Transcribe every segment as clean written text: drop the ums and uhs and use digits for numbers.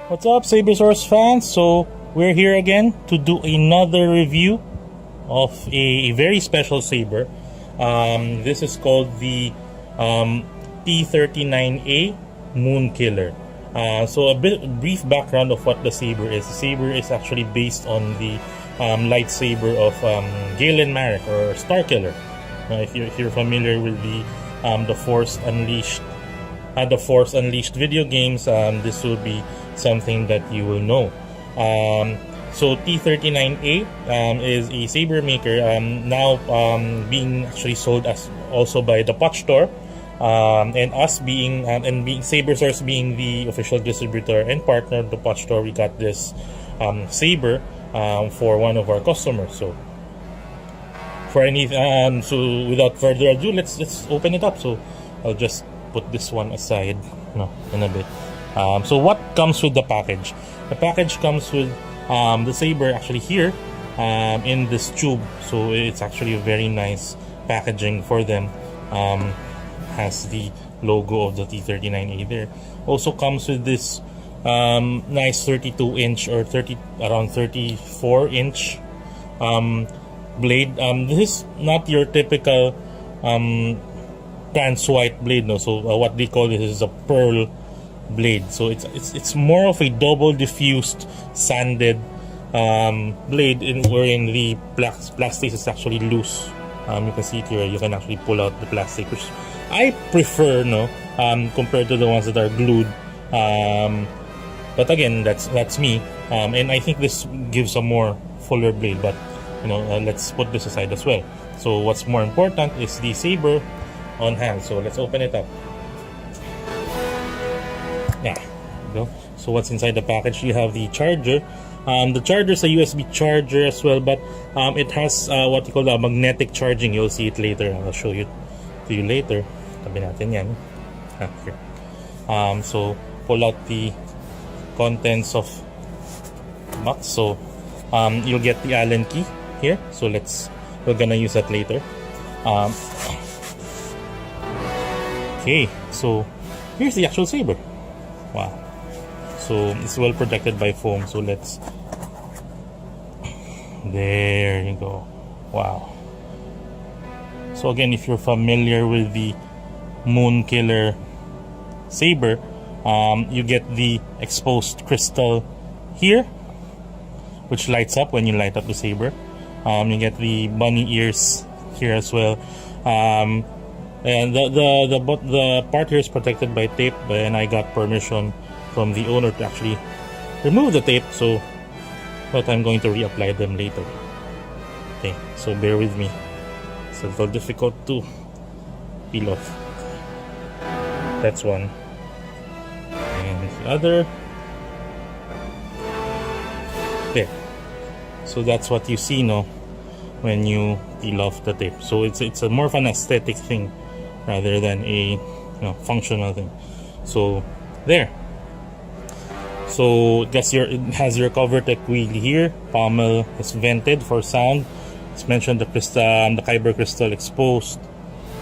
What's up, Sabersource fans? So we're here again to do another review of a very special saber. This is called the T39a Moonkiller. So a brief background of what the saber is. The saber is actually based on the lightsaber of Galen Marek, or Starkiller. If you're familiar with the Force Unleashed, video games, this will be something that you will know. So T39a is a SaberMaker, now being actually sold as also by the Pach Store, and us being Sabersource being the official distributor and partner of the Pach Store. We got this saber for one of our customers. So so without further ado, let's open it up. So I'll just put this one aside in a bit. So what comes with the package? The package comes with the saber actually here in this tube. So it's actually a very nice packaging for them. Has the logo of the T39a there. Also comes with this nice 32-inch or around 34-inch blade. This is not your typical trans white blade, no. So what they call this is a pearl blade. So it's more of a double diffused sanded blade, wherein the plastic is actually loose. You can see it here. You can actually pull out the plastic, which I prefer, compared to the ones that are glued. But again, that's me. And I think this gives a more fuller blade. But let's put this aside as well. So what's more important is the saber on hand. So let's open it up. Yeah, there you go. So what's inside the package? You have the charger. The charger is a USB charger as well, but it has what you call a magnetic charging. You'll see it later. I'll show it to you later. Tabi natin yan. Here. So pull out the contents of the box. So you'll get the Allen key here. So we're gonna use that later. Okay, so here's the actual saber. Wow. So it's well protected by foam. So there you go. Wow. So again, if you're familiar with the Moonkiller saber, you get the exposed crystal here, which lights up when you light up the saber. You get the bunny ears here as well. And the part here is protected by tape, and I got permission from the owner to actually remove the tape, but I'm going to reapply them later. Okay, so bear with me. It's a little difficult to peel off. That's one. And the other. There. So that's what you see now when you peel off the tape. So it's a more of an aesthetic thing rather than a functional thing. So there. So it has your CoverTech wheel here. Pommel is vented for sound. It's mentioned the kyber crystal exposed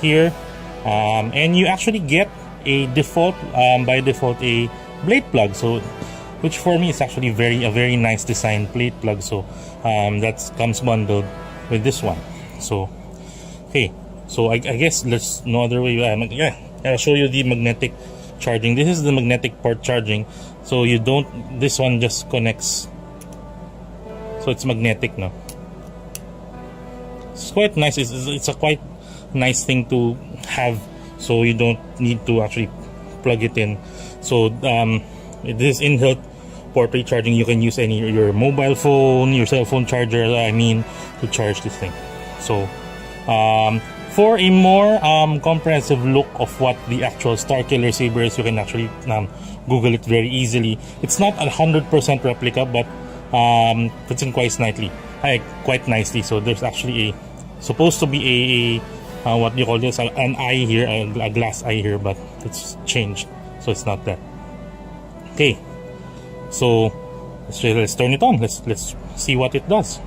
here, and you actually get a by default a blade plug. So which for me is actually a very nice design blade plug. So that comes bundled with this one. So okay, so I guess there's no other way. I'll show you the magnetic charging. This is the magnetic port charging. So this one just connects. So it's magnetic now. It's quite nice. It's a quite nice thing to have. So you don't need to actually plug it in. So this in-hilt port recharging. You can use your mobile phone, your cell phone charger, to charge this thing. So for a more comprehensive look of what the actual Starkiller saber is, you can actually Google it very easily. It's not 100% replica, but fits in quite nicely. So there's actually supposed to be a what do you call this? An eye here, a glass eye here, but it's changed, so it's not that. Okay, so let's turn it on. Let's see what it does.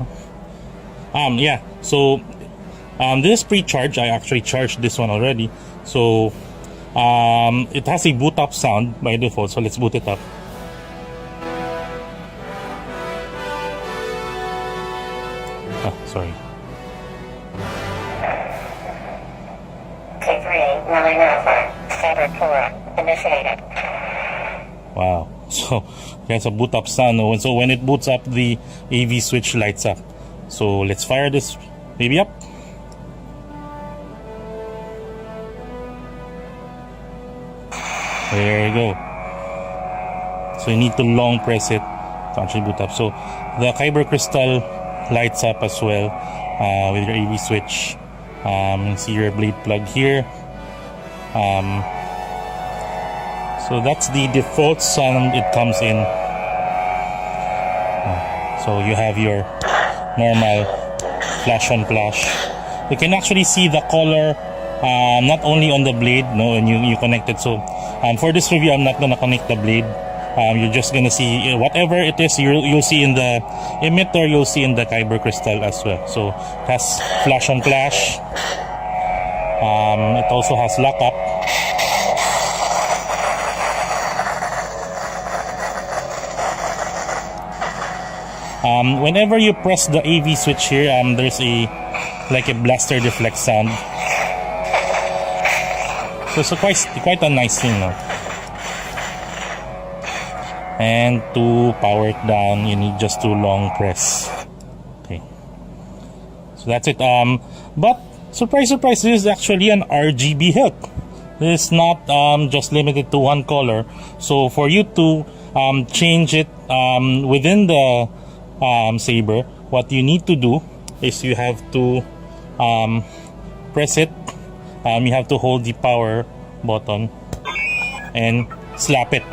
Yeah. So this is pre-charged. I actually charged this one already. So it has a boot up sound by default. So let's boot it up. Sorry. T3 running alpha. Saber core initiated. Wow. So that's a boot up sound. So when it boots up, the AV switch lights up. So let's fire this baby up. There you go. So you need to long press it to actually boot up. So the Kyber crystal lights up as well with your AV switch. You see your blade plug here. So that's the default sound it comes in. So you have your normal flash on flash. You can actually see the color not only on the blade, no, when you connect it. So for this review, I'm not gonna connect the blade. You're just gonna see whatever it is. You'll see in the emitter, you'll see in the Kyber crystal as well. So it has flash on flash. It also has lockup. Whenever you press the AV switch here, there's like a blaster deflect sound. So it's quite a nice thing, no? And to power it down, you need just to long press. Okay, so that's it. But surprise, surprise, this is actually an RGB hilt. This is not just limited to one color. So for you to change it within the Saber, what you need to do is you have to press it. You have to hold the power button and slap it.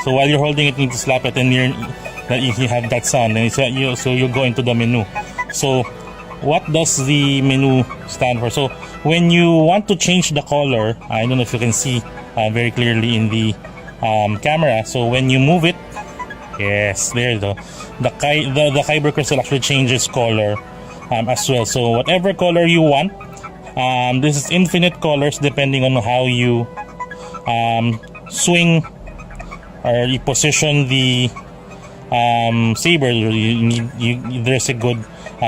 So while you're holding it, you need to slap it, and you have that sound, and so you go into the menu. So what does the menu stand for? So when you want to change the color, I don't know if you can see very clearly in the camera. So when you move it, yes, there you go. The Kyber crystal actually changes color as well. So whatever color you want, this is infinite colors depending on how you swing or you position the Saber. There's a good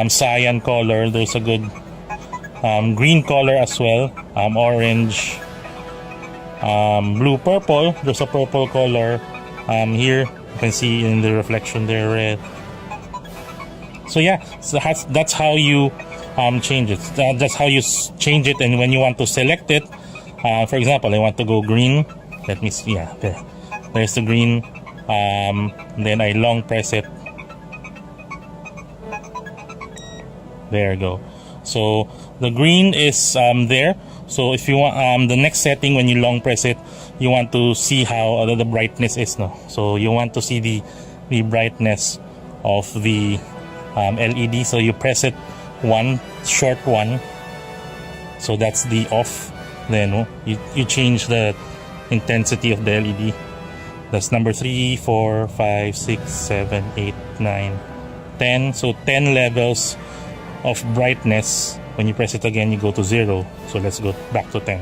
cyan color. There's a good green color as well. Orange, blue, purple. There's a purple color here. You can see in the reflection there, red. So yeah, so that's how you change it. That's how you change it. And when you want to select it, for example, I want to go green. Let me see. Yeah, there's the green. Then I long press it. There you go. So the green is there. So if you want the next setting, when you long press it, you want to see how the brightness is, no? So you want to see the brightness of the LED. So you press it one short one. So that's the off. Then you change the intensity of the LED. That's number 3, 4, 5, 6, 7, 8, 9, 10. So 10 levels of brightness. When you press it again, you go to 0. So let's go back to 10.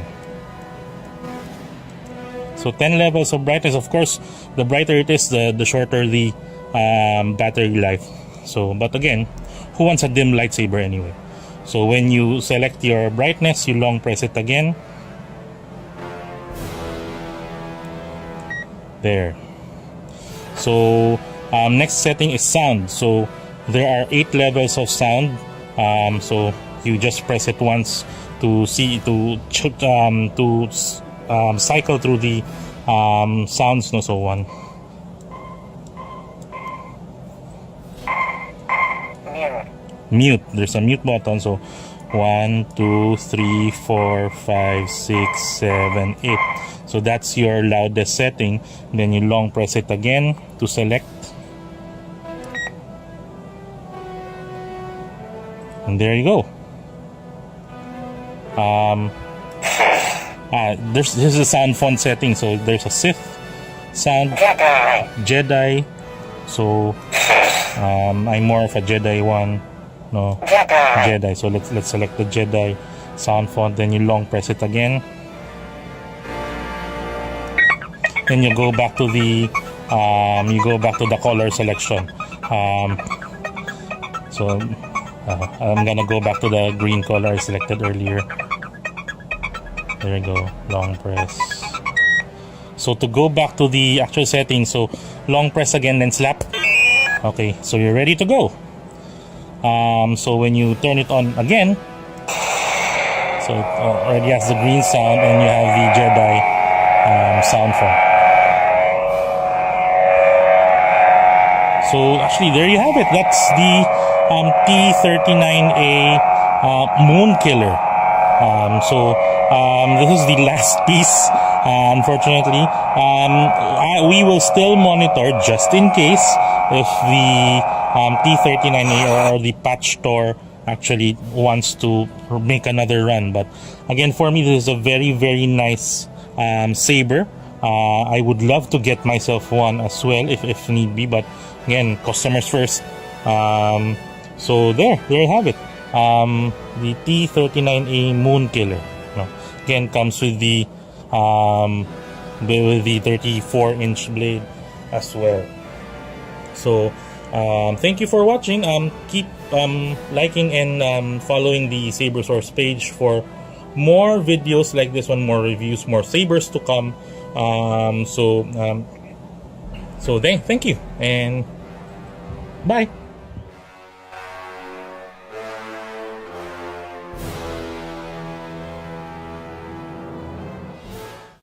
So 10 levels of brightness. Of course, the brighter it is, the shorter the battery life. So, but again, who wants a dim lightsaber anyway? So when you select your brightness, you long press it again. There. So next setting is sound. So there are 8 levels of sound. So you just press it once to cycle through the sounds. No, so 1. Mute. There's a mute button. So 1, 2, 3, 4, 5, 6, 7, 8. So that's your loudest setting. Then you long press it again to select. And there you go. This is a sound font setting. So there's a Sith sound, Jedi. So I'm more of a Jedi one. No, Jedi. So let's select the Jedi sound font. Then you long press it again. Then you go back to the color selection. So I'm gonna go back to the green color I selected earlier. There we go, long press. So to go back to the actual settings, so long press again, then slap. Okay, so you're ready to go. So when you turn it on again, so it already has the green sound, and you have the Jedi sound from. So actually, there you have it. That's the T39a Moonkiller. This is the last piece. Unfortunately, we will still monitor just in case if the T39a or the Pach Store actually wants to make another run. But again, for me, this is a very, very nice saber. I would love to get myself one as well if need be, but again, customers first. So there you have it. The T39a Moonkiller. Again, comes with the 34-inch blade as well. So thank you for watching. Keep liking and following the Saber Source page for more videos like this one, more reviews, more sabers to come. So thank you and bye.